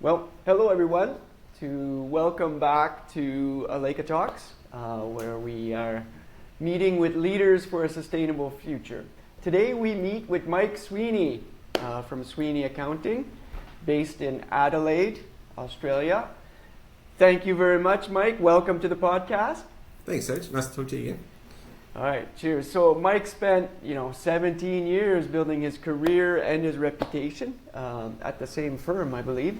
Well, hello everyone. Welcome back to ALECA Talks, where we are meeting with leaders for a sustainable future. Today we meet with Mike Sweeney from Sweeney Accounting, based in Adelaide, Australia. Thank you very much, Mike. Welcome to the podcast. Thanks, Serge. Nice to talk to you again. All right, cheers. So Mike spent, 17 years building his career and his reputation at the same firm, I believe,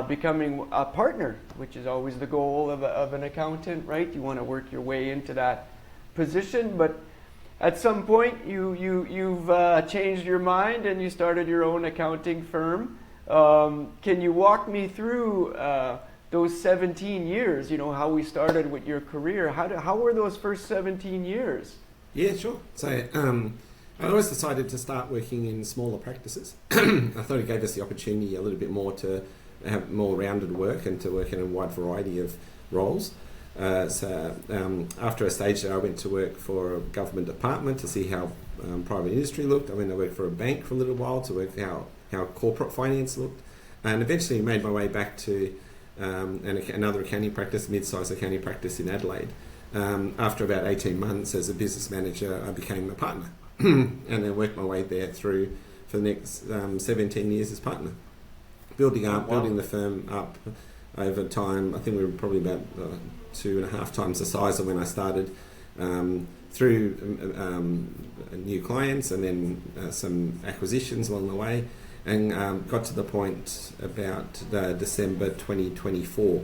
becoming a partner, which is always the goal of an accountant, right? You want to work your way into that position, but at some point you've changed your mind and you started your own accounting firm. Can you walk me through those 17 years, how we started with your career? How were those first 17 years? Yeah, sure. So I always decided to start working in smaller practices. I thought it gave us the opportunity a little bit more to have more rounded work and to work in a wide variety of roles. So after a stage there, I went to work for a government department to see how private industry looked. I went to work for a bank for a little while to work how corporate finance looked, and eventually made my way back to another accounting practice, mid-sized accounting practice in Adelaide. After about 18 months as a business manager, I became a partner and then worked my way there through for the next 17 years as partner. Building the firm up over time. I think we were probably about 2.5 times the size of when I started, through new clients and then some acquisitions along the way, and got to the point about December 2024,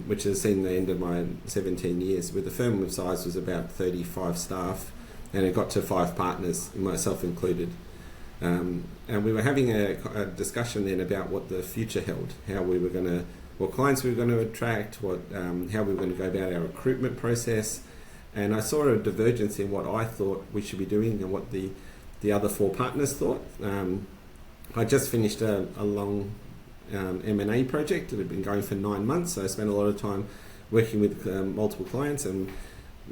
which has seen the end of my 17 years, where the firm of size was about 35 staff, and it got to 5 partners, myself included. And we were having a discussion then about what the future held, what clients we were going to attract, how we were going to go about our recruitment process. And I saw a divergence in what I thought we should be doing and what the other 4 partners thought. I just finished a long M&A project that had been going for 9 months, so I spent a lot of time working with multiple clients and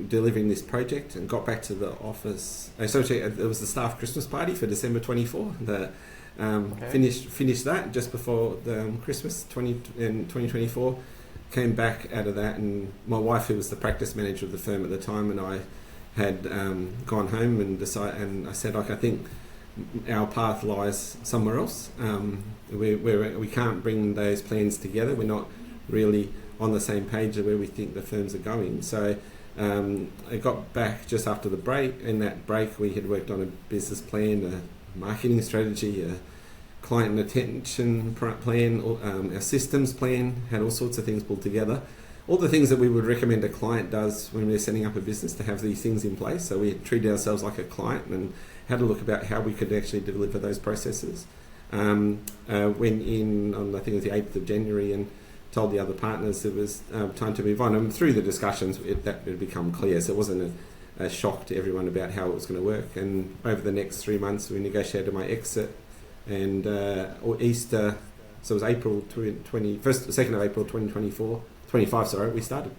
delivering this project, and got back to the office. Actually, it was the staff Christmas party for December 24. Finished that just before the Christmas in 2024. Came back out of that, and my wife, who was the practice manager of the firm at the time, and I had gone home and I said, I think our path lies somewhere else. We can't bring those plans together. We're not really on the same page of where we think the firms are going. So I got back just after the break. In that break, we had worked on a business plan, a marketing strategy, a client retention plan, our systems plan, had all sorts of things pulled together. All the things that we would recommend a client does when we're setting up a business, to have these things in place. So we treated ourselves like a client and had a look about how we could actually deliver those processes. Went in on, I think it was the 8th of January, and told the other partners it was time to move on. And through the discussions, that had become clear. So it wasn't a shock to everyone about how it was going to work. And over the next 3 months, we negotiated my exit, and Easter, so it was April 2nd of April 25, we started.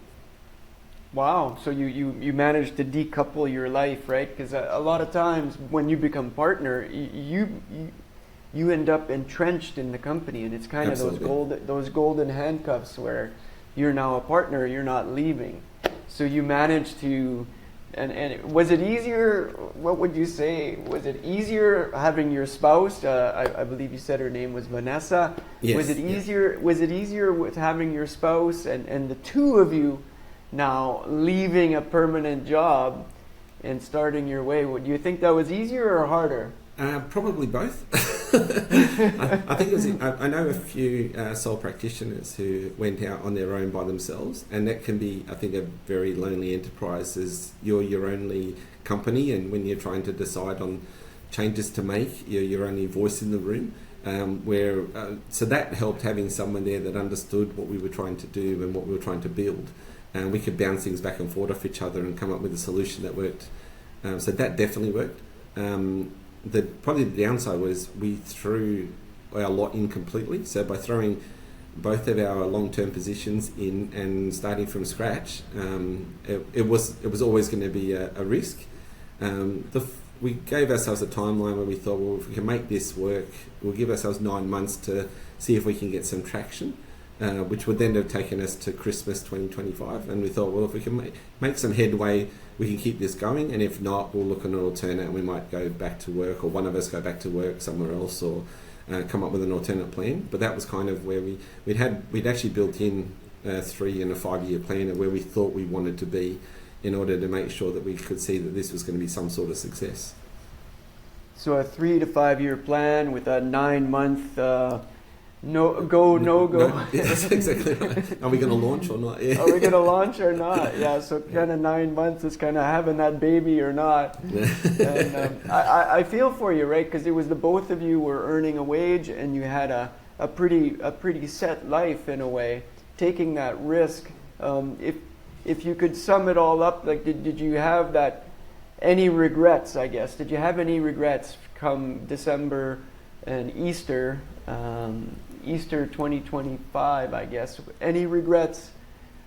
Wow, so you managed to decouple your life, right? Because a lot of times when you become partner, you end up entrenched in the company, and it's kind Absolutely. of those golden handcuffs where you're now a partner, you're not leaving. So you managed to, and was it easier? What would you say? Was it easier having your spouse? I believe you said her name was Vanessa. Yes. Was it easier? Yeah. Was it easier with having your spouse and the two of you now leaving a permanent job and starting your way? Would you think that was easier or harder? Probably both. I think it was. I know a few sole practitioners who went out on their own by themselves, and that can be, I think, a very lonely enterprise. As you're your only company, and when you're trying to decide on changes to make, you're your only voice in the room. So that helped, having someone there that understood what we were trying to do and what we were trying to build, and we could bounce things back and forth off each other and come up with a solution that worked. So that definitely worked. Probably the downside was we threw our lot in completely. So by throwing both of our long-term positions in and starting from scratch, it was always going to be a risk. We gave ourselves a timeline where we thought, well, if we can make this work, we'll give ourselves 9 months to see if we can get some traction, which would then have taken us to Christmas 2025. And we thought, well, if we can make some headway, we can keep this going, and if not, we'll look at an alternate and we might go back to work, or one of us go back to work somewhere else, or come up with an alternate plan. But that was kind of where we'd actually built in a 3 and a 5 year plan of where we thought we wanted to be in order to make sure that we could see that this was going to be some sort of success. So a 3 to 5 year plan with a 9-month no go. Yeah, that's exactly right. Are we going to launch or not? Yeah. Are we going to launch or not? Yeah, so kind of 9 months is kind of having that baby or not. And I feel for you, right? Because it was the both of you were earning a wage, and you had a pretty set life in a way. Taking that risk, if you could sum it all up, like did you have any regrets? I guess did you have any regrets come December and Easter? Easter 2025, I guess. Any regrets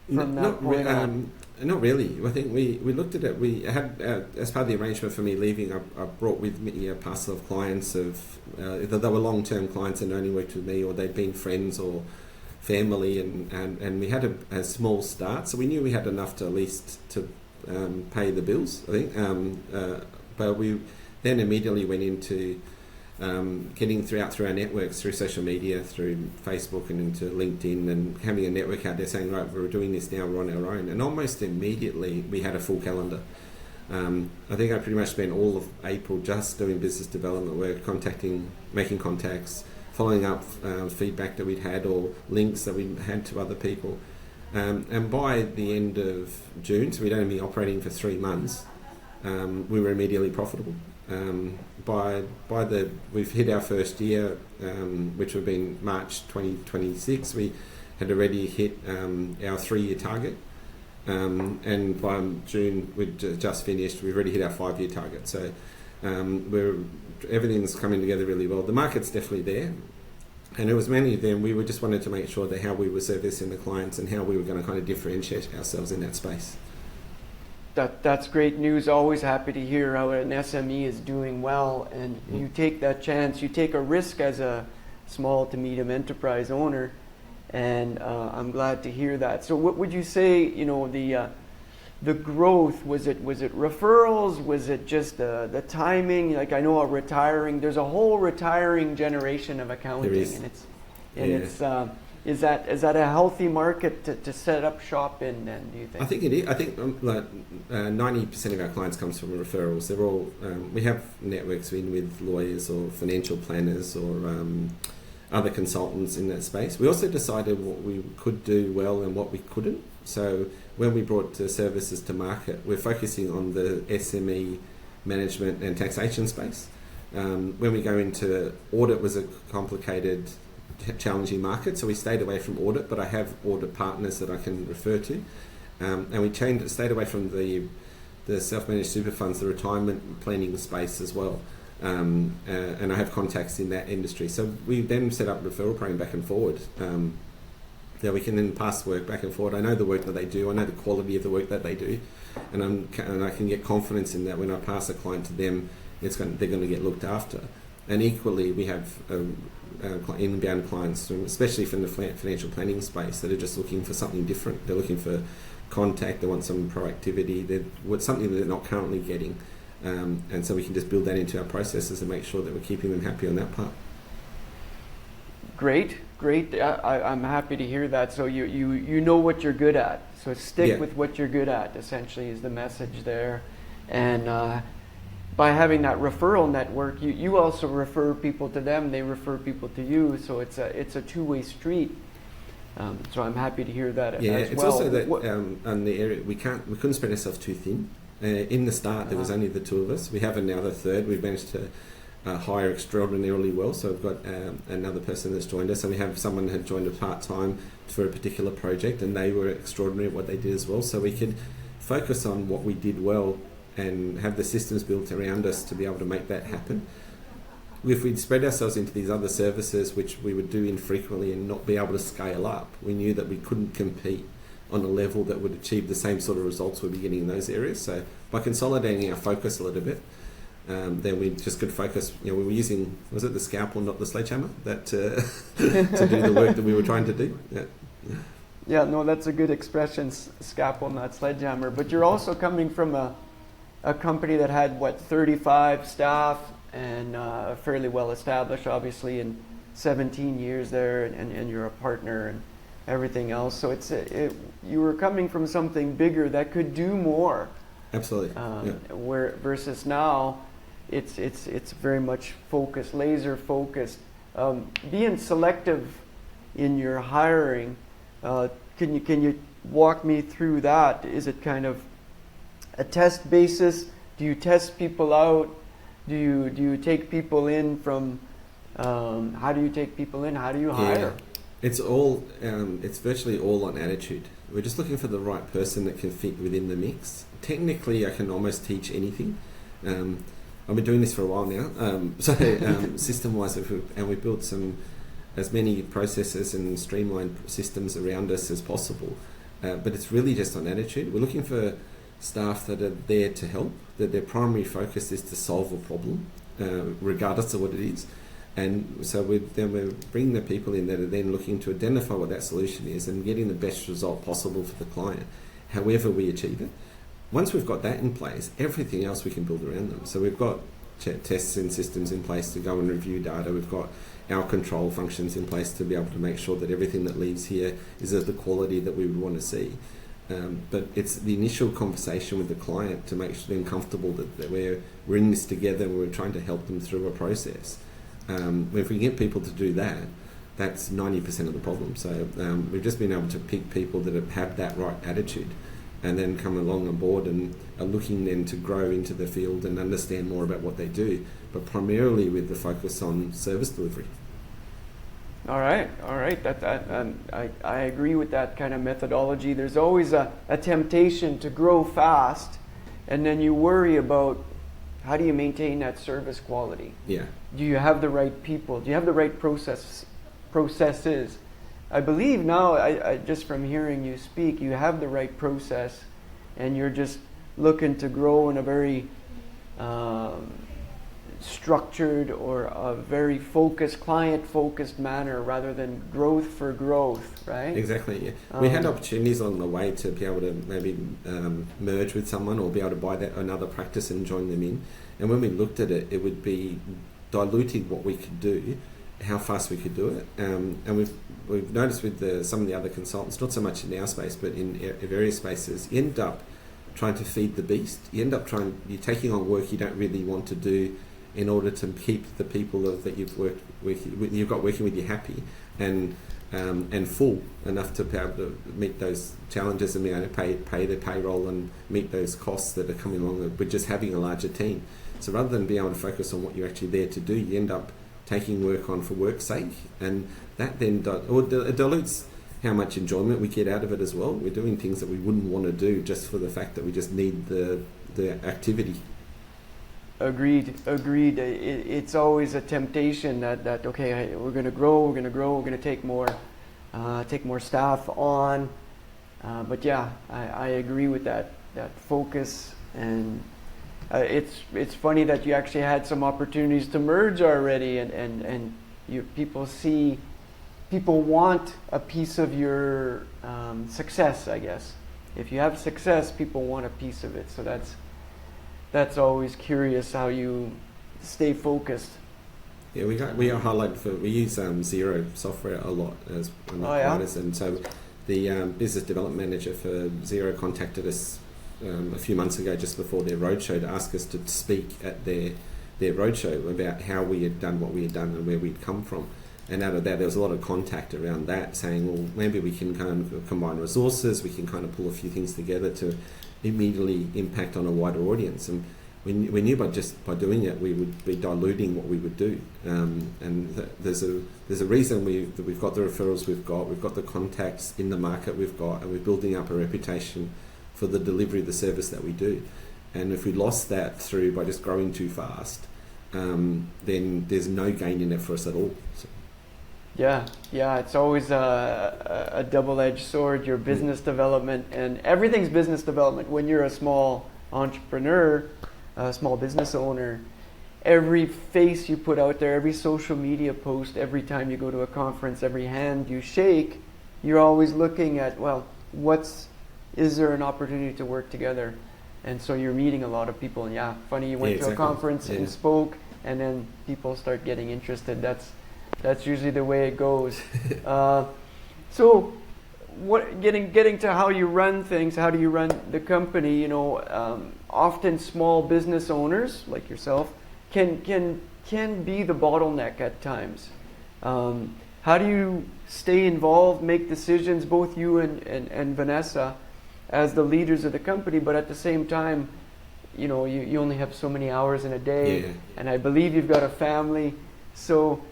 from that point on? Not really. I think we looked at it. We had, as part of the arrangement for me leaving, I brought with me a parcel of clients of either they were long-term clients and only worked with me, or they'd been friends or family, and we had a small start, so we knew we had enough to at least to pay the bills, I think. But we then immediately went into getting through our networks, through social media, through Facebook and into LinkedIn, and having a network out there saying, right, we're doing this now, we're on our own. And almost immediately we had a full calendar. I think I pretty much spent all of April just doing business development work, making contacts, following up feedback that we'd had or links that we had to other people. And by the end of June, so we'd only been operating for 3 months, we were immediately profitable. We've hit our first year, which would have been March 2026. We had already hit our 3-year target, and by June we'd just finished. We've already hit our 5-year target. So everything's coming together really well. The market's definitely there, and it was mainly then we just wanted to make sure that how we were servicing the clients and how we were going to kind of differentiate ourselves in that space. That's great news. Always happy to hear how an SME is doing well, and you take that chance. You take a risk as a small to medium enterprise owner, and I'm glad to hear that. So, what would you say? The growth, was it referrals? Was it just the timing? Like, I know there's a whole retiring generation of accounting, Is that a healthy market to set up shop in then, do you think? I think it is. I think 90% of our clients comes from referrals. They're all, we have networks with lawyers or financial planners or other consultants in that space. We also decided what we could do well and what we couldn't. So when we brought the services to market, we're focusing on the SME management and taxation space. When we go into audit, was a complicated, challenging market, so we stayed away from audit, but I have audit partners that I can refer to, and we stayed away from the self-managed super funds, the retirement planning space as well, and I have contacts in that industry. So we then set up referral program back and forward, that we can then pass work back and forward. I know the work that they do, I know the quality of the work that they do, and I can get confidence in that when I pass a client to them, they're going to get looked after. And equally, we have inbound clients, especially from the financial planning space, that are just looking for something different. They're looking for contact, they want some proactivity, they want something that they're not currently getting. And so we can just build that into our processes and make sure that we're keeping them happy on that part. Great. I'm happy to hear that. So you know what you're good at. So stick with what you're good at, essentially, is the message there. And by having that referral network, you also refer people to them, they refer people to you, so it's a two-way street. So I'm happy to hear that as well. Yeah, it's also that on the area, we couldn't spread ourselves too thin. In the start, there was only the two of us. We have now the third. We've managed to hire extraordinarily well, so we've got another person that's joined us, and we have someone who had joined us part-time for a particular project, and they were extraordinary at what they did as well, so we could focus on what we did well and have the systems built around us to be able to make that happen. If we'd spread ourselves into these other services, which we would do infrequently and not be able to scale up, we knew that we couldn't compete on a level that would achieve the same sort of results we'd be getting in those areas. So by consolidating our focus a little bit, then we just could focus. We were using, was it the scalpel, not the sledgehammer, that to do the work that we were trying to do. Yeah. Yeah, no, that's a good expression, scalpel, not sledgehammer. But you're also coming from a company that had, 35 staff and fairly well established, obviously, in 17 years there, and you're a partner and everything else. So you were coming from something bigger that could do more. Absolutely. Where versus now, it's very much focused, laser focused. Being selective in your hiring. Can you walk me through that? Is it kind of a test basis? Do you test people out? Do you take people in from? How do you take people in? How do you hire? It's all. It's virtually all on attitude. We're just looking for the right person that can fit within the mix. Technically, I can almost teach anything. I've been doing this for a while now. System-wise, and we built as many processes and streamlined systems around us as possible. But it's really just on attitude. We're looking for staff that are there to help, that their primary focus is to solve a problem, regardless of what it is. And so we're bringing the people in that are then looking to identify what that solution is and getting the best result possible for the client, however we achieve it. Once we've got that in place, everything else we can build around them. So we've got tests and systems in place to go and review data. We've got our control functions in place to be able to make sure that everything that leaves here is of the quality that we would want to see. But it's the initial conversation with the client to make them comfortable that we're in this together and we're trying to help them through a process. If we get people to do that, that's 90% of the problem. So we've just been able to pick people that have that right attitude and then come along on board and are looking then to grow into the field and understand more about what they do, but primarily with the focus on service delivery. All right. I agree with that kind of methodology. There's always a temptation to grow fast, and then you worry about how do you maintain that service quality? Yeah. Do you have the right people? Do you have the right processes? I believe now, I just from hearing you speak, you have the right process, and you're just looking to grow in a very structured or a very focused, client-focused manner rather than growth for growth, right? Exactly, yeah. We had opportunities along the way to be able to maybe merge with someone or be able to buy another practice and join them in. And when we looked at it, it would be diluting what we could do, how fast we could do it. And we've noticed with some of the other consultants, not so much in our space, but in various spaces, you end up trying to feed the beast. You're taking on work you don't really want to do in order to keep the people that you've got working with you happy and full enough to be able to meet those challenges and be able to pay their payroll and meet those costs that are coming along with just having a larger team. So rather than being able to focus on what you're actually there to do, you end up taking work on for work's sake, and that then dilutes how much enjoyment we get out of it as well. We're doing things that we wouldn't want to do just for the fact that we just need the activity. Agreed. It's always a temptation that okay, we're going to grow, we're going to take more staff on. But yeah, I agree with that focus, and it's funny that you actually had some opportunities to merge already, and people want a piece of your success, I guess. If you have success, people want a piece of it. So that's always curious how you stay focused. Yeah, we are highlighted we use Xero software a lot as one of the providers, and so the business development manager for Xero contacted us a few months ago, just before their roadshow, to ask us to speak at their roadshow about how we had done what we had done and where we'd come from. And out of that, there was a lot of contact around that, saying, well, maybe we can kind of combine resources, we can kind of pull a few things together to immediately impact on a wider audience. And we knew by doing it, we would be diluting what we would do. There's a reason we've got the referrals we've got the contacts in the market we've got, and we're building up a reputation for the delivery of the service that we do. And if we lost that by just growing too fast, then there's no gain in it for us at all. So. Yeah, it's always a double-edged sword, your business development, and everything's business development when you're a small entrepreneur, a small business owner. every face you put out there, every social media post, every time you go to a conference, every hand you shake, you're always looking at, well, is there an opportunity to work together? And so you're meeting a lot of people, and funny, you went to a conference and spoke, and then people start getting interested. That's usually the way it goes. So getting to how you run things, how do you run the company, often small business owners like yourself can be the bottleneck at times. How do you stay involved, make decisions, both you and Vanessa, as the leaders of the company, but at the same time, you only have so many hours in a day, and I believe you've got a family. So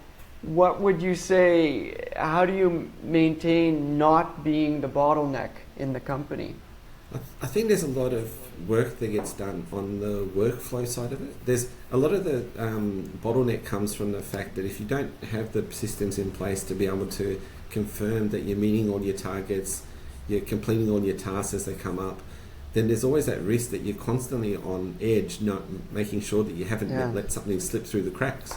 what would you say, how do you maintain not being the bottleneck in the company? I think there's a lot of work that gets done on the workflow side of it. There's a lot of the bottleneck comes from the fact that if you don't have the systems in place to be able to confirm that you're meeting all your targets, you're completing all your tasks as they come up, then there's always that risk that you're constantly on edge, not making sure that you haven't let something slip through the cracks.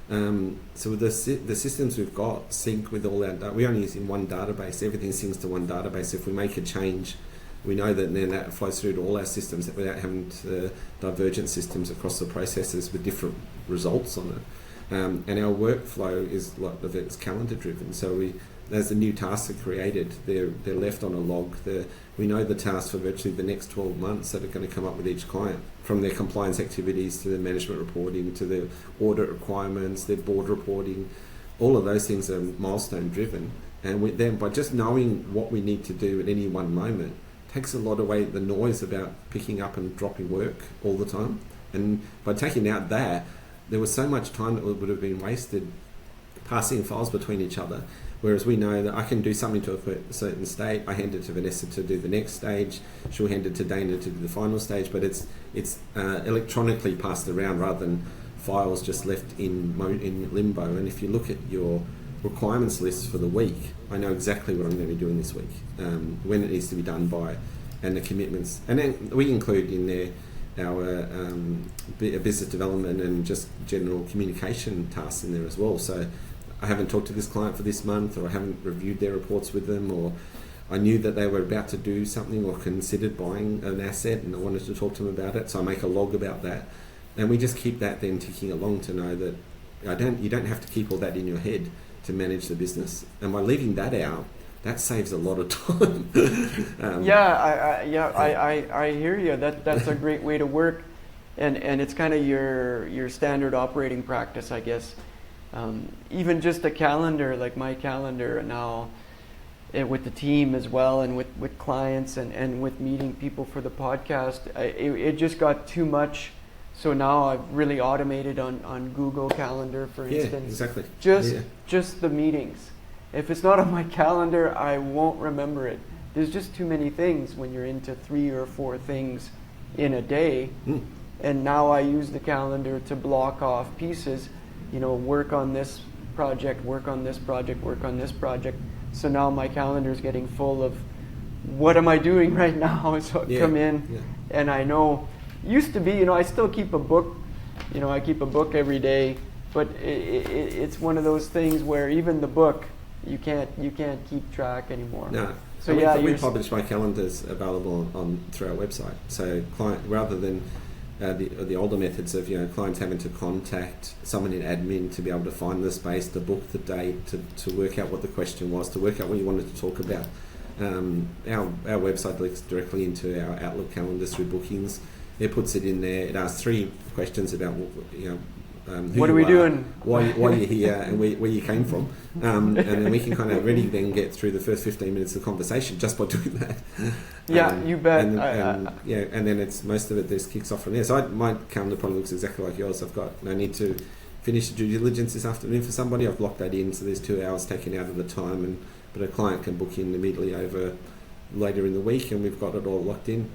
So the systems we've got sync with all our data. We only use in one database. Everything syncs to one database. If we make a change, we know that then that flows through to all our systems without having to divergent systems across the processes with different results on it. And our workflow is a lot of it's calendar driven. So as the new tasks are created, they're left on a log. We know the tasks for virtually the next 12 months that are going to come up with each client, from their compliance activities to their management reporting to their audit requirements, their board reporting. All of those things are milestone driven. And then by just knowing what we need to do at any one moment, takes a lot away the noise about picking up and dropping work all the time. And by taking out that, there was so much time that would have been wasted passing files between each other. Whereas we know that I can do something to a certain state, I hand it to Vanessa to do the next stage, she'll hand it to Dana to do the final stage, but it's electronically passed around rather than files just left in limbo. And if you look at your requirements list for the week, I know exactly what I'm going to be doing this week, when it needs to be done by, and the commitments. And then we include in there our business development and just general communication tasks in there as well. So I haven't talked to this client for this month, or I haven't reviewed their reports with them, or I knew that they were about to do something or considered buying an asset and I wanted to talk to them about it, so I make a log about that. And we just keep that then ticking along to know that you don't have to keep all that in your head to manage the business. And by leaving that out, that saves a lot of time. I hear you. That's a great way to work, and it's kind of your standard operating practice, I guess. Even just a calendar, like my calendar now, with the team as well, and with clients and with meeting people for the podcast, it just got too much. So now I've really automated on Google Calendar, for instance. Exactly. Just the meetings. If it's not on my calendar, I won't remember it. There's just too many things when you're into 3 or 4 things in a day. And now I use the calendar to block off pieces, work on this project, work on this project, work on this project. So now my calendar is getting full of what am I doing right now? So I come in and I know, used to be, I still keep a book, I keep a book every day, but it's one of those things where even the book, you can't keep track anymore. No. So we publish my calendars available through our website. So client, rather than the older methods of clients having to contact someone in admin to be able to find the space, to book the date, to work out what the question was, to work out what you wanted to talk about. Our website links directly into our Outlook calendars through bookings. It puts it in there. It asks 3 questions about who what are we doing, why you're here, and where you came from, and then we can kind of really then get through the first 15 minutes of the conversation just by doing that. You bet. And then it's most of it just kicks off from there. So my calendar probably looks exactly like yours. I've got no need to finish the due diligence this afternoon for somebody. I've locked that in, so there's 2 hours taken out of the time, but a client can book in immediately over later in the week, and we've got it all locked in.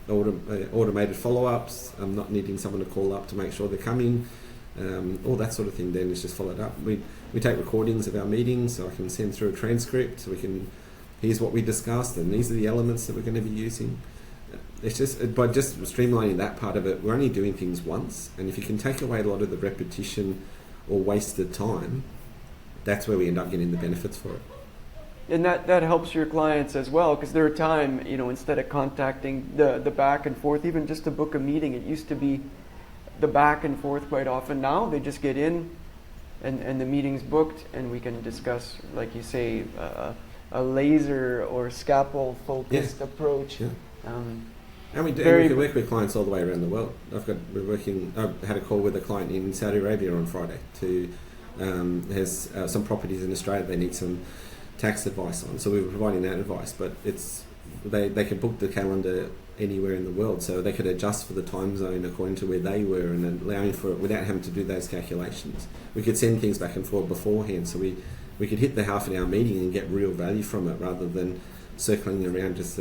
Automated follow-ups, not needing someone to call up to make sure they're coming, all that sort of thing then is just followed up. We take recordings of our meetings, so I can send through a transcript, so here's what we discussed and these are the elements that we're going to be using. it's just by just streamlining that part of it, we're only doing things once, and if you can take away a lot of the repetition or wasted time, that's where we end up getting the benefits for it. And that helps your clients as well, because there are time, instead of contacting the back and forth, even just to book a meeting, it used to be the back and forth quite often. Now they just get in and the meeting's booked, and we can discuss, like you say, a laser or scalpel focused approach. Yeah. And we can work with clients all the way around the world. I've had a call with a client in Saudi Arabia on Friday has some properties in Australia they need some tax advice on. So we were providing that advice, but they can book the calendar anywhere in the world, so they could adjust for the time zone according to where they were, and allowing for it without having to do those calculations. We could send things back and forth beforehand, so we could hit the half an hour meeting and get real value from it, rather than circling around just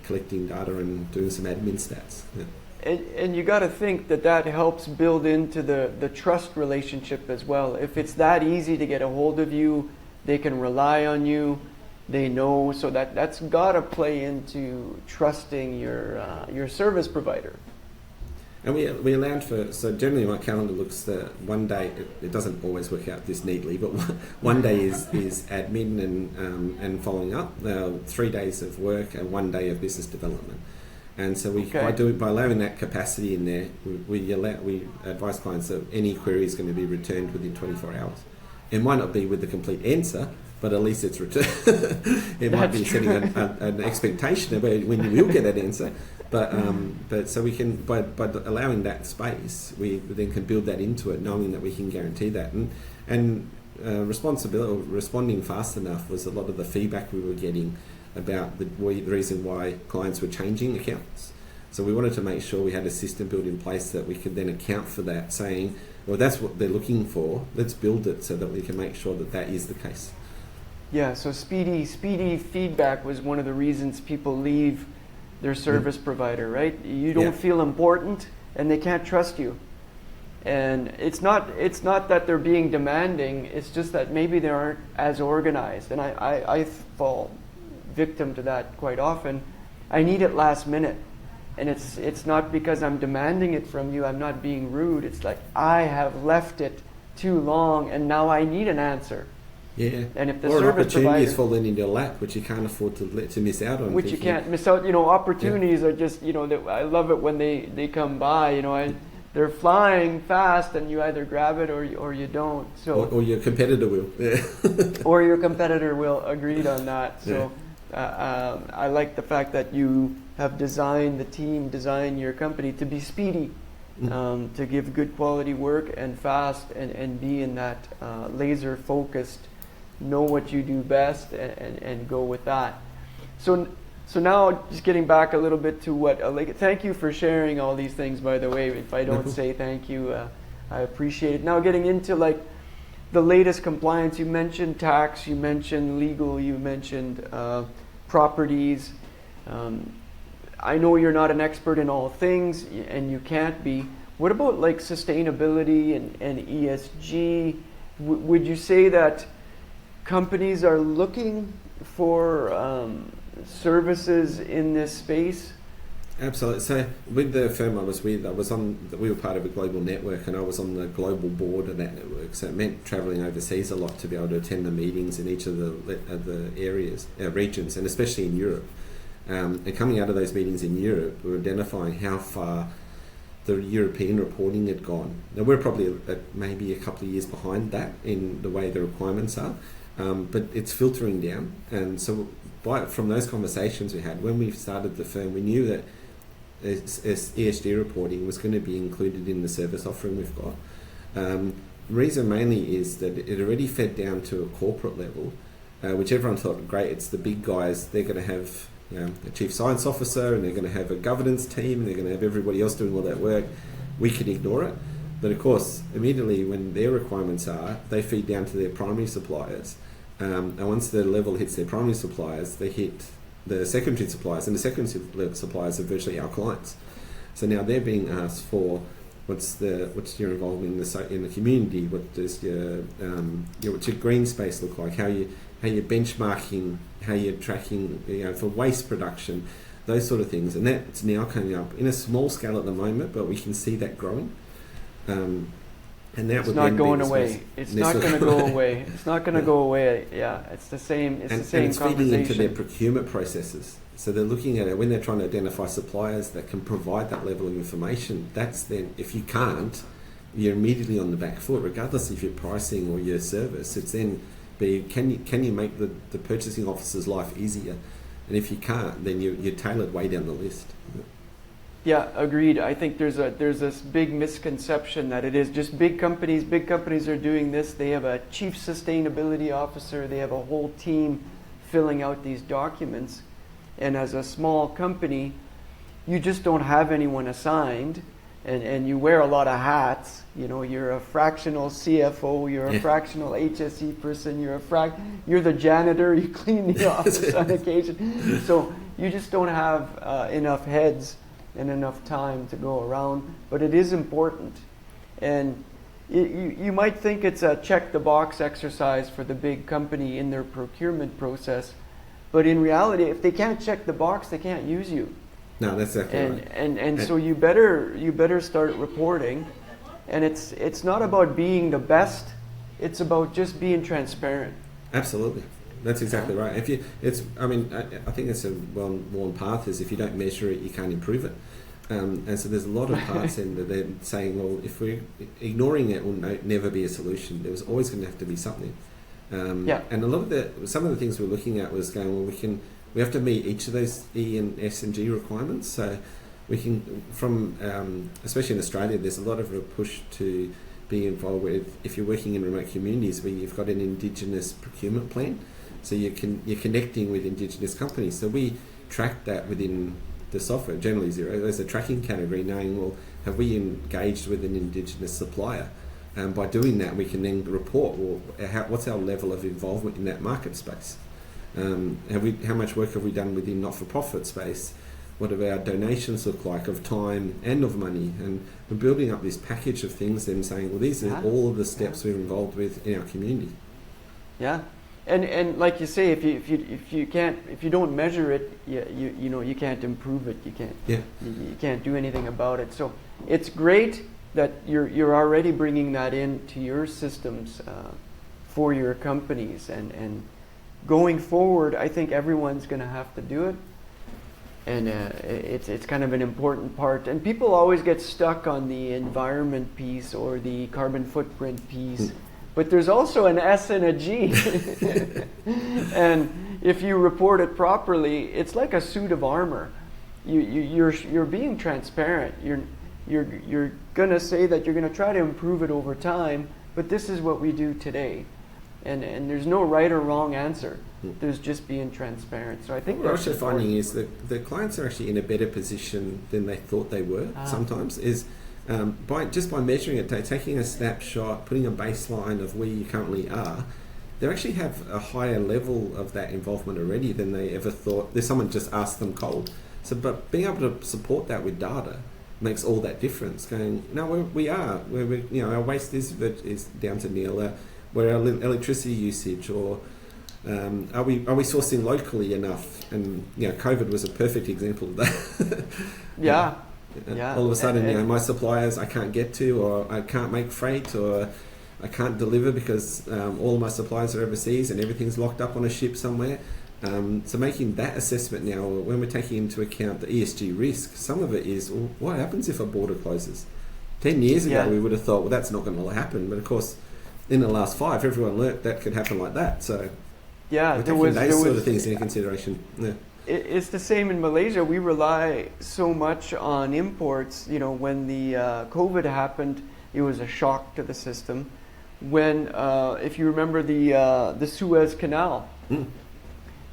collecting data and doing some admin stats. Yeah. And you got to think that helps build into the trust relationship as well. If it's that easy to get a hold of you, they can rely on you, they know, so that's got to play into trusting your service provider. And we allowed for, so generally my calendar looks one day, it doesn't always work out this neatly, but one day is admin and following up, 3 days of work and 1 day of business development. And so by allowing that capacity in there, we advise clients that any query is going to be returned within 24 hours. It might not be with the complete answer, but at least it's returned. Might be setting an expectation of when you will get that answer. But so we can, by allowing that space, we then can build that into it, knowing that we can guarantee that. And responding fast enough was a lot of the feedback we were getting about the reason why clients were changing accounts. So we wanted to make sure we had a system built in place that we could then account for that, saying, well, that's what they're looking for, let's build it so that we can make sure that is the case. Yeah, so speedy feedback was one of the reasons people leave their service provider, right? You don't feel important, and they can't trust you. And it's not that they're being demanding, it's just that maybe they aren't as organized. And I fall victim to that quite often. I need it last minute. And it's not because I'm demanding it from you, I'm not being rude. It's like I have left it too long and now I need an answer. Yeah. And if the or service an opportunity provider is falling in your lap, which you can't afford to miss out on. Which you can't miss out. Opportunities are just, I love it when they come by, they're flying fast and you either grab it or you don't. So or your competitor will. Yeah. Or your competitor will, agreed on that. So I like the fact that you have designed your company to be speedy, to give good quality work and fast and be in that laser focused, know what you do best and go with that. So now just getting back a little bit to what ALECA, thank you for sharing all these things, by the way. If I don't say thank you, I appreciate it. Now getting into like the latest compliance, you mentioned tax, you mentioned legal, you mentioned properties. I know you're not an expert in all things, and you can't be. What about like sustainability and ESG? Would you say that companies are looking for services in this space? Absolutely. So with the firm I was with, we were part of a global network, and I was on the global board of that network. So it meant travelling overseas a lot to be able to attend the meetings in each of the areas, regions, and especially in Europe. And coming out of those meetings in Europe, we were identifying how far the European reporting had gone. Now we're probably maybe a couple of years behind that in the way the requirements are, but it's filtering down. And so from those conversations we had, when we started the firm, we knew that ESG reporting was going to be included in the service offering we've got. The reason mainly is that it already fed down to a corporate level, which everyone thought, great, it's the big guys, they're going to have a chief science officer, and they're going to have a governance team, and they're going to have everybody else doing all that work. We can ignore it. But of course, immediately when their requirements are, they feed down to their primary suppliers. And once the level hits their primary suppliers, they hit the secondary suppliers, and the secondary suppliers are virtually our clients. So now they're being asked for what's your involvement in the community, what's your green space look like, how you're benchmarking, how you're tracking for waste production, those sort of things. And that's now coming up in a small scale at the moment, but we can see that growing. And that it's not going away. It's not going to go away. It's not going to go away. Yeah, it's the same. It's the same and it's feeding into their procurement processes. So they're looking at it when they're trying to identify suppliers that can provide that level of information. That's then, if you can't, you're immediately on the back foot, regardless if your pricing or your service. It's then can you make the purchasing officer's life easier? And if you can't, then you're tailored way down the list. Yeah, agreed. I think there's this big misconception that it is just big companies. Big companies are doing this. They have a chief sustainability officer. They have a whole team filling out these documents. And as a small company, you just don't have anyone assigned, and you wear a lot of hats. You know, you're a fractional CFO. You're a fractional HSE person. You're the janitor. You clean the office on occasion. So you just don't have enough heads and enough time to go around, but it is important. And you might think it's a check the box exercise for the big company in their procurement process, but in reality, if they can't check the box, they can't use you. No, that's exactly right. And so you better start reporting. And it's not about being the best, it's about just being transparent. Absolutely. That's exactly right. I think it's a well-worn path is if you don't measure it, you can't improve it. And so there's a lot of parts in that they're saying, well, if we're ignoring it will never be a solution. There was always going to have to be something. And a lot of some of the things we're looking at was going, well, we have to meet each of those E and S and G requirements. So we can, especially in Australia, there's a lot of a push to be involved with, if you're working in remote communities where you've got an Indigenous procurement plan. So you're connecting with Indigenous companies. So we track that within the software, generally zero. There's a tracking category knowing, well, have we engaged with an Indigenous supplier? And by doing that, we can then report, well, what's our level of involvement in that market space? How much work have we done within not-for-profit space? What do our donations look like of time and of money? And we're building up this package of things and saying, well, these are all of the steps we're involved with in our community. Yeah. And like you say, if you don't measure it, you can't improve it. You can't do anything about it. So it's great that you're already bringing that into your systems for your companies, and going forward, I think everyone's going to have to do it, and it's kind of an important part. And people always get stuck on the environment piece or the carbon footprint piece. But there's also an S and a G. And if you report it properly, it's like a suit of armor. You're being transparent. You're going to say that you're going to try to improve it over time, but this is what we do today. And there's no right or wrong answer. There's just being transparent. So I think what I'm finding is that the clients are actually in a better position than they thought they were sometimes. By measuring it, taking a snapshot, putting a baseline of where you currently are, they actually have a higher level of that involvement already than they ever thought. There's someone just asked them cold. So, but being able to support that with data makes all that difference. Going, no, we are. Our waste is down to nil. Where our electricity usage, or are we sourcing locally enough? And COVID was a perfect example of that. Yeah. All of a sudden, my suppliers I can't get to, or I can't make freight, or I can't deliver because all of my suppliers are overseas and everything's locked up on a ship somewhere. So making that assessment now, when we're taking into account the ESG risk, some of it is, well, what happens if a border closes? 10 years ago, we would have thought, well, that's not going to happen. But of course, in the last 5, everyone learnt that could happen like that. So we're taking those sort of things into consideration. Yeah. It's the same in Malaysia. We rely so much on imports. When the COVID happened, it was a shock to the system. When, if you remember the Suez Canal,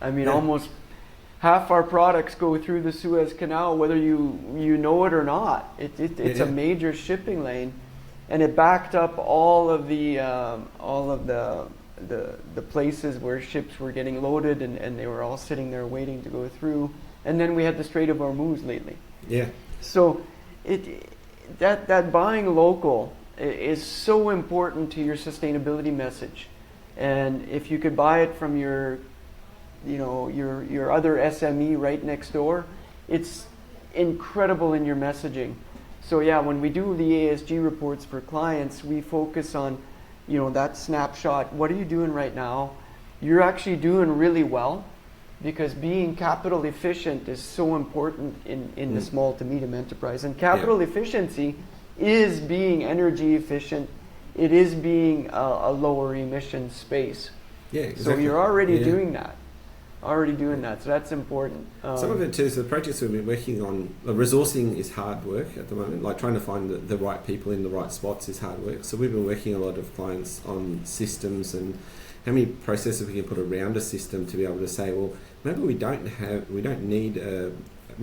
almost half our products go through the Suez Canal, whether you know it or not. It's a major shipping lane, and it backed up all of the places where ships were getting loaded, and they were all sitting there waiting to go through. And then we had the Strait of Hormuz lately. Yeah. So that buying local is so important to your sustainability message. And if you could buy it from your other SME right next door, it's incredible in your messaging. So yeah, when we do the ASG reports for clients, we focus on, that snapshot. What are you doing right now? You're actually doing really well, because being capital efficient is so important in the small to medium enterprise. And capital efficiency is being energy efficient. It is being a lower emission space. Yeah, exactly. So you're already doing that. So that's important. Some of it too, so the projects we've been working on, resourcing is hard work at the moment, like trying to find the right people in the right spots is hard work. So we've been working a lot of clients on systems and how many processes we can put around a system to be able to say, well, maybe we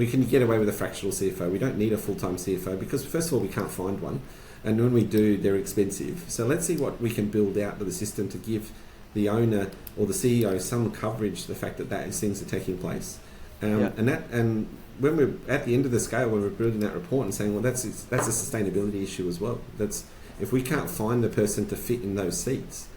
can get away with a fractional CFO. We don't need a full-time CFO because first of all, we can't find one. And when we do, they're expensive. So let's see what we can build out to the system to give the owner or the CEO some coverage, the fact that things are taking place. And when we're at the end of the scale, when we're building that report and saying, well, that's a sustainability issue as well. If we can't find the person to fit in those seats,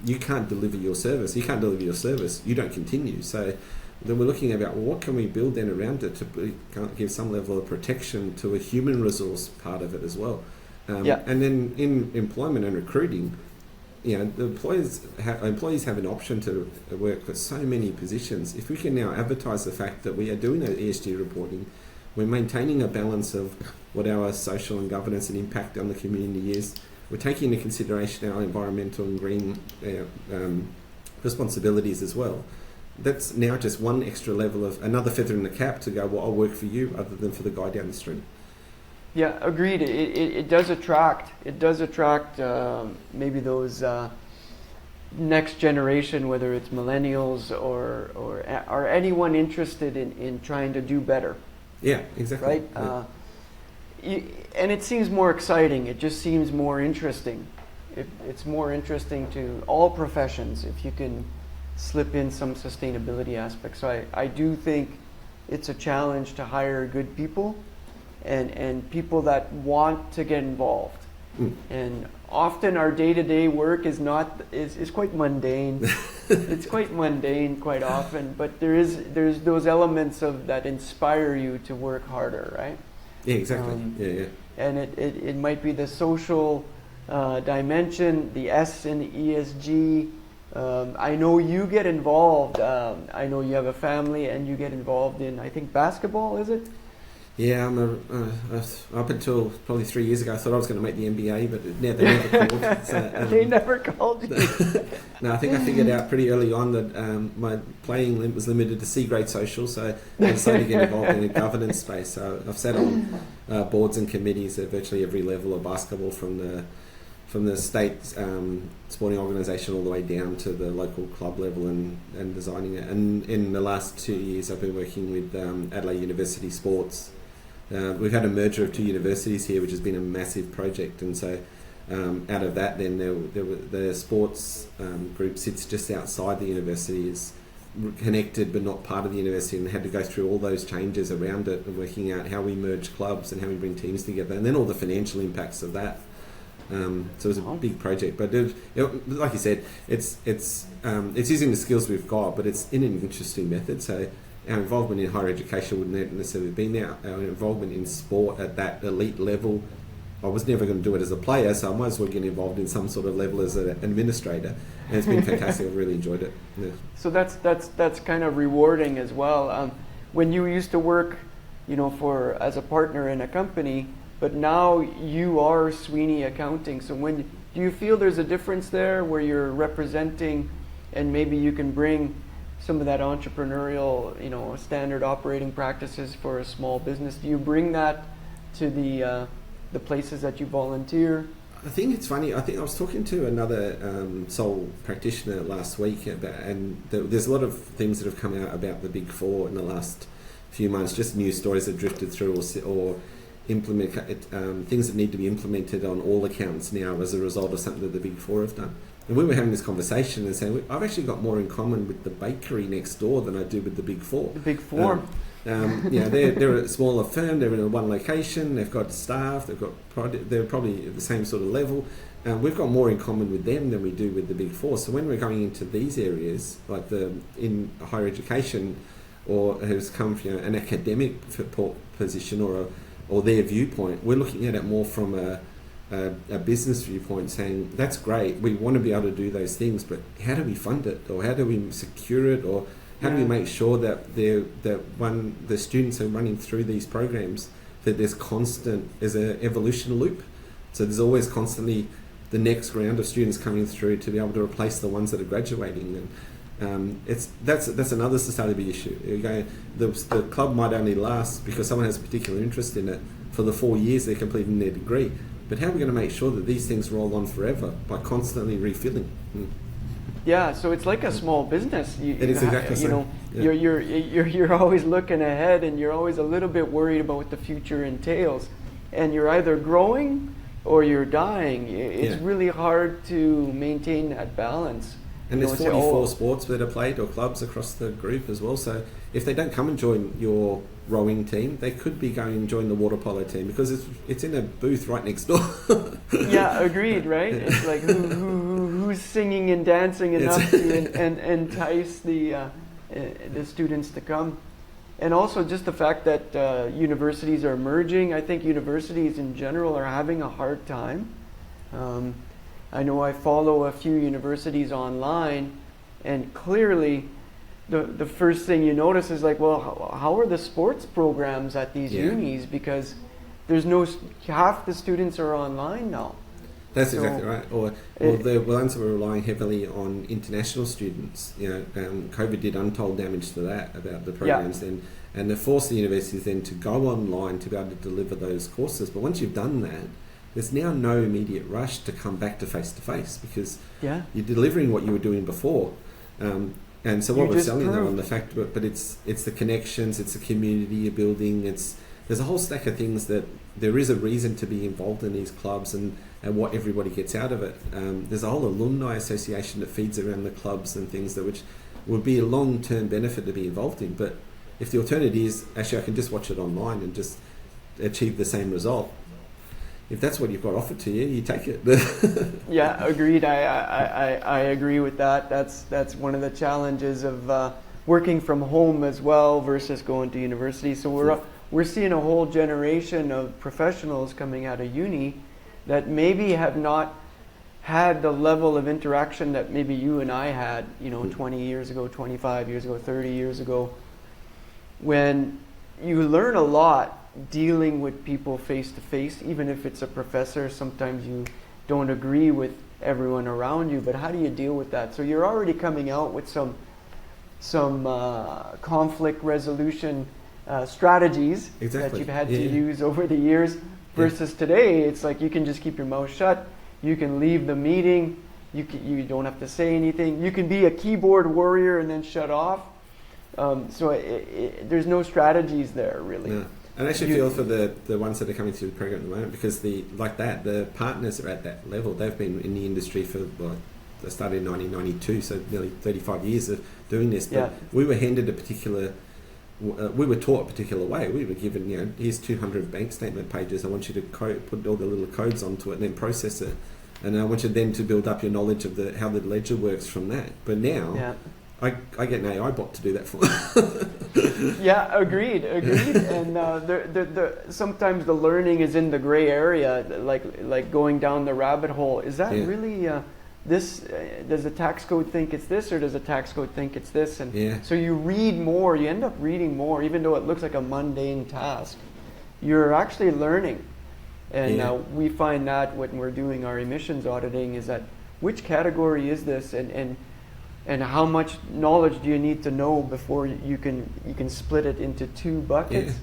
you can't deliver your service. You don't continue. So then we're looking about, well, what can we build then around it to give some level of protection to a human resource part of it as well. And then in employment and recruiting, the employees have an option to work for so many positions. If we can now advertise the fact that we are doing that ESG reporting, we're maintaining a balance of what our social and governance and impact on the community is. We're taking into consideration our environmental and green responsibilities as well. That's now just one extra level of another feather in the cap to go, well, I'll work for you other than for the guy down the street. Yeah, agreed. It does attract. Maybe those next generation, whether it's millennials or anyone interested in trying to do better. Yeah, exactly. Right. And it seems more exciting. It just seems more interesting. It's more interesting to all professions if you can slip in some sustainability aspects. So I do think it's a challenge to hire good people. And people that want to get involved. And often our day-to-day work is quite mundane. It's quite mundane quite often, but there's those elements of that inspire you to work harder, right? Yeah, exactly. And it might be the social dimension, the S in ESG. I know you get involved. I know you have a family and you get involved in, I think, basketball, is it? Yeah, up until probably 3 years ago, I thought I was going to make the NBA, but they never called. So, they never called you. No, I think I figured out pretty early on that my playing was limited to C-grade social, so I decided to get involved in the governance space. So I've sat on boards and committees at virtually every level of basketball, from the state sporting organisation all the way down to the local club level and designing it. And in the last 2 years, I've been working with Adelaide University Sports. We've had a merger of two universities here, which has been a massive project, and so out of that, then the sports group sits just outside the university, is connected but not part of the university, and had to go through all those changes around it and working out how we merge clubs and how we bring teams together, and then all the financial impacts of that. So it was a big project, but like you said, it's using the skills we've got, but it's in an interesting method. So our involvement in higher education wouldn't necessarily have been there. Our involvement in sport at that elite level, I was never going to do it as a player, so I might as well get involved in some sort of level as an administrator, and it's been fantastic. I've really enjoyed it. Yeah. So that's kind of rewarding as well. When you used to work, as a partner in a company, but now you are Sweeney Accounting. So do you feel there's a difference there where you're representing, and maybe you can bring some of that entrepreneurial, standard operating practices for a small business? Do you bring that to the places that you volunteer? I think it's funny. I think I was talking to another sole practitioner last week and there's a lot of things that have come out about the Big Four in the last few months, just news stories that drifted through or implement things that need to be implemented on all accounts now as a result of something that the Big Four have done. And we were having this conversation and saying, I've actually got more in common with the bakery next door than I do with the Big Four. The Big Four. They're a smaller firm. They're in one location. They've got staff. They're probably at the same sort of level. We've got more in common with them than we do with the Big Four. So when we're going into these areas, like in higher education, or who's come from an academic position or their viewpoint. We're looking at it more from a business viewpoint, saying that's great, we want to be able to do those things, but how do we fund it, or how do we secure it, or how do we make sure that the students are running through these programs, that there's an evolution loop, so there's always constantly the next round of students coming through to be able to replace the ones that are graduating. And that's another sustainability issue. The club might only last because someone has a particular interest in it for the 4 years they're completing their degree. But how are we going to make sure that these things roll on forever by constantly refilling? Yeah, so it's like a small business. It is exactly so. You're always looking ahead, and you're always a little bit worried about what the future entails. And you're either growing or you're dying. It's really hard to maintain that balance. And there's 44 sports that are played, or clubs across the group as well. So if they don't come and join your rowing team, they could be going and join the water polo team, because it's in a booth right next door. Yeah, agreed, right? It's like who's singing and dancing enough to entice the students to come. And also just the fact that universities are merging. I think universities in general are having a hard time. I know I follow a few universities online, and clearly the first thing you notice is like, well, how are the sports programs at these unis? Because there's half the students are online now. That's exactly right. Or the ones that were relying heavily on international students. COVID did untold damage to that, about the programs then, and they forced the universities then to go online to be able to deliver those courses. But once you've done that, there's now no immediate rush to come back to face, because you're delivering what you were doing before. And so what we're selling them on the fact, but it's the connections, it's the community you're building, there's a whole stack of things that there is a reason to be involved in these clubs, and what everybody gets out of it. There's a whole alumni association that feeds around the clubs and things which would be a long-term benefit to be involved in. But if the alternative is, actually I can just watch it online and just achieve the same result, if that's what you've got offered to you, you take it. Yeah, agreed. I agree with that. That's one of the challenges of working from home as well versus going to university. So we're seeing a whole generation of professionals coming out of uni that maybe have not had the level of interaction that maybe you and I had, 20 years ago, 25 years ago, 30 years ago, when you learn a lot dealing with people face to face. Even if it's a professor, sometimes you don't agree with everyone around you, but how do you deal with that? So you're already coming out with some conflict resolution strategies that you've had to use over the years, versus today it's like you can just keep your mouth shut, you can leave the meeting, you don't have to say anything, you can be a keyboard warrior and then shut off. So there's no strategies there really. No. And I actually feel for the ones that are coming through the program at the moment, because the partners are at that level. They've been in the industry for, they started in 1992, so nearly 35 years of doing this. But we were handed we were taught a particular way. We were given, here's 200 bank statement pages. I want you to put all the little codes onto it and then process it. And I want you then to build up your knowledge of how the ledger works from that. But now, I get an AI bot to do that for me. Yeah, agreed. And sometimes the learning is in the gray area, like going down the rabbit hole. Is that really this? Does the tax code think it's this, or does the tax code think it's this? And so you read more. You end up reading more, even though it looks like a mundane task. You're actually learning, and we find that when we're doing our emissions auditing, is that which category is this, and how much knowledge do you need to know before you can split it into two buckets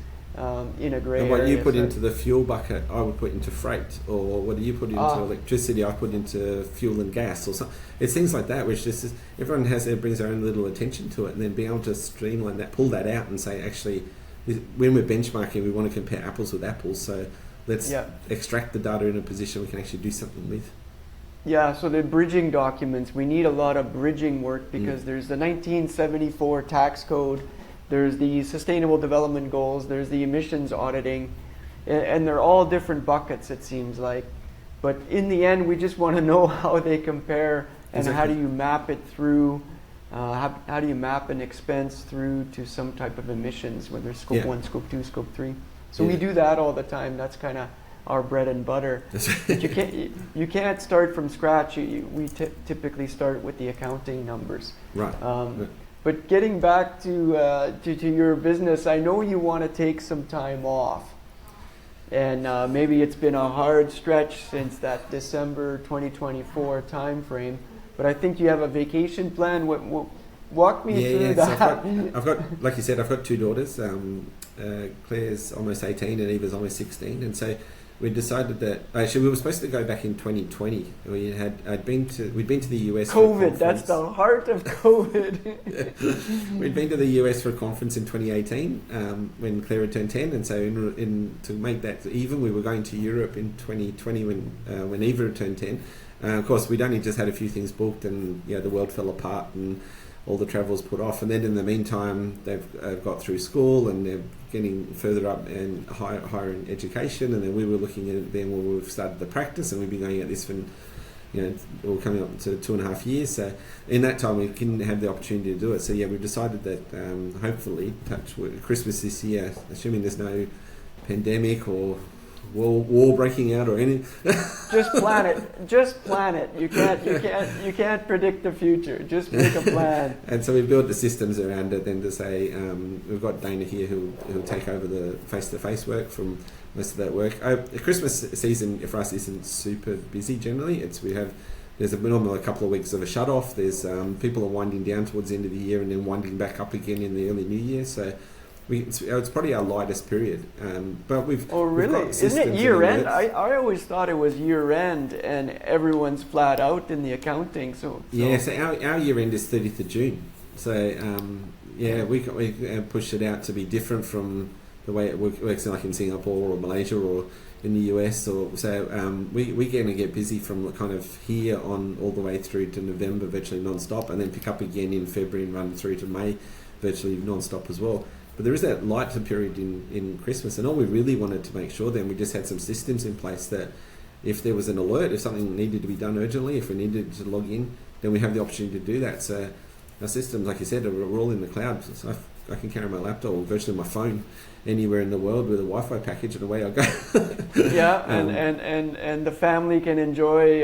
in a gray area. And what you put into the fuel bucket, I would put into freight, or what do you put into electricity, I put into fuel and gas, or something. It's things like that, which just everyone brings their own little attention to it, and then being able to streamline that, pull that out, and say, actually, when we're benchmarking, we want to compare apples with apples. So let's extract the data in a position we can actually do something with. Yeah, so the bridging documents, we need a lot of bridging work, because there's the 1974 tax code, there's the sustainable development goals, there's the emissions auditing, and they're all different buckets, it seems like. But in the end, we just want to know how they compare, and how do you map it through how do you map an expense through to some type of emissions, whether it's scope 1, scope 2, scope 3. So we do that all the time. That's kind of our bread and butter. But you can't start from scratch. We typically start with the accounting numbers. Right. But getting back to your business, I know you want to take some time off. And maybe it's been a hard stretch since that December 2024 time frame. But I think you have a vacation plan. Walk me through that. So I've got, like you said, I've got two daughters. Claire's almost 18 and Eva's almost 16. And so we decided that actually we were supposed to go back in 2020. We'd been to the US. COVID, that's the heart of COVID. We'd been to the US for a conference in 2018 when Claire had turned 10, and so to make that even, we were going to Europe in 2020 when Eva had turned 10. Of course, we'd only just had a few things booked, and the world fell apart and all the travel's put off. And then in the meantime, they've got through school and they're getting further up and higher in education. And then we were looking at it then when we've started the practice, and we've been going at this for, all coming up to 2.5 years. So in that time, we didn't have the opportunity to do it. So we've decided that hopefully, Christmas this year, assuming there's no pandemic or war breaking out or anything. Just plan it. You can't predict the future. Just make a plan. And so we built the systems around it. Then to say we've got Dana here who'll take over the face-to-face work from most of that work. The Christmas season for us isn't super busy generally. There's normally a couple of weeks of a shut off. There's people are winding down towards the end of the year and then winding back up again in the early new year. So it's probably our lightest period, but we've. Oh really? We've got Isn't it year end? I always thought it was year end, and everyone's flat out in the accounting. So our year end is 30th of June. So we pushed it out to be different from the way it works like in Singapore or Malaysia or in the US. We're going to get busy from kind of here on all the way through to November, virtually non-stop, and then pick up again in February and run through to May, virtually non-stop as well. But there is that lighter period in Christmas, and all we really wanted to make sure then, we just had some systems in place that if there was an alert, if something needed to be done urgently, if we needed to log in, then we have the opportunity to do that. So our systems, like you said, are all in the cloud. So I can carry my laptop or virtually my phone anywhere in the world with a Wi-Fi package, and away I go. And the family can enjoy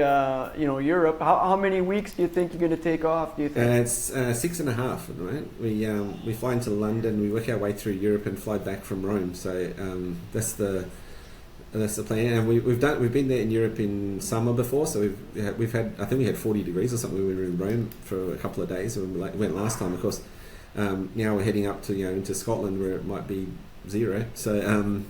Europe. How many weeks do you think you're going to take off? Do you think? It's 6.5, right? We fly into London, we work our way through Europe and fly back from Rome. So that's the plan. And we've been there in Europe in summer before. So we've had, I think we had 40 degrees or something. We were in Rome for a couple of days when we went last time, of course. Now we're heading up to into Scotland where it might be 0. So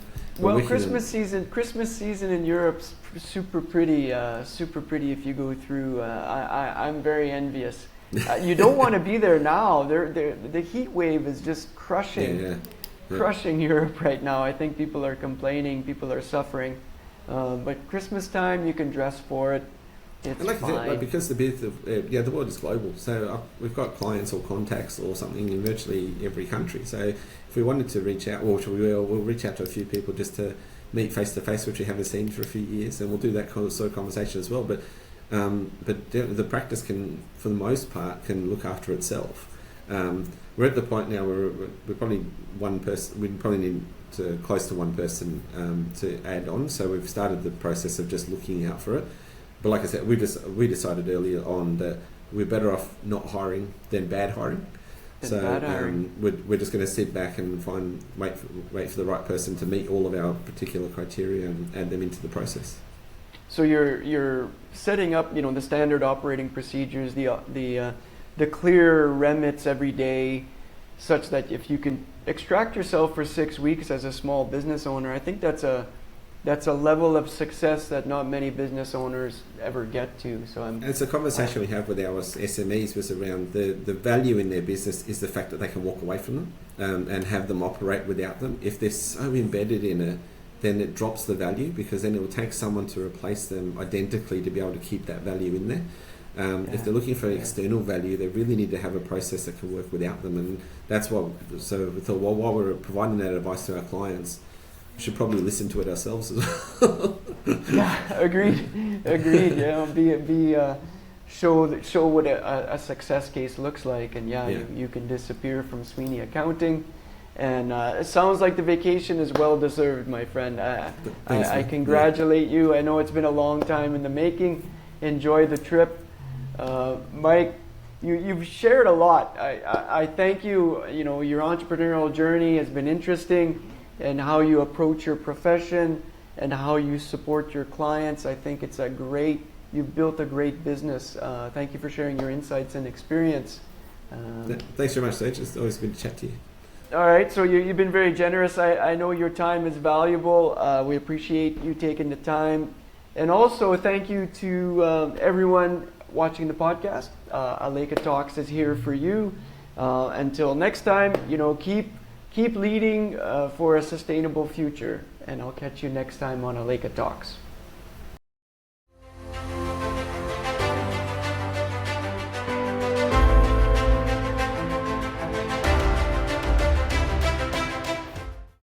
Christmas season in Europe's super pretty if you go through. I'm very envious. You don't want to be there now. The heat wave is just crushing Europe right now. I think people are complaining, people are suffering, but Christmas time you can dress for it. It's fine. Because the world is global, so we've got clients or contacts or something in virtually every country. So if we wanted to reach out, we'll reach out to a few people just to meet face to face, which we haven't seen for a few years, and we'll do that sort of conversation as well. But the practice can, for the most part, can look after itself. We're at the point now where we're probably one person. We probably need close to one person to add on. So we've started the process of just looking out for it. But like I said, we decided earlier on that we're better off not hiring than bad hiring. We're just going to sit back and wait for the right person to meet all of our particular criteria and add them into the process. So you're setting up, the standard operating procedures, the clear remits every day, such that if you can extract yourself for 6 weeks as a small business owner, I think that's a level of success that not many business owners ever get to. And it's a conversation we have with our SMEs was around the value in their business is the fact that they can walk away from them and have them operate without them. If they're so embedded in it, then it drops the value, because then it will take someone to replace them identically to be able to keep that value in there. If they're looking for external value, they really need to have a process that can work without them. And that's what, so we thought, while we're providing that advice to our clients, we should probably listen to it ourselves as well. Agreed. show what a success case looks like. And Yeah. you can disappear from Sweeney Accounting. And it sounds like the vacation is well deserved, my friend. Thanks, I man. congratulate you. I know it's been a long time in the making. Enjoy the trip. Mike, you've shared a lot. I thank you. You know, your entrepreneurial journey has been interesting, and how you approach your profession and how you support your clients. I think it's you've built a great business. Thank you for sharing your insights and experience. Thanks very much, Serge. It's always good to chat to you. All right, so you've been very generous. I know your time is valuable. We appreciate you taking the time. And also, thank you to everyone watching the podcast. ALECA Talks is here for you. Until next time, keep leading for a sustainable future. And I'll catch you next time on ALECA Talks.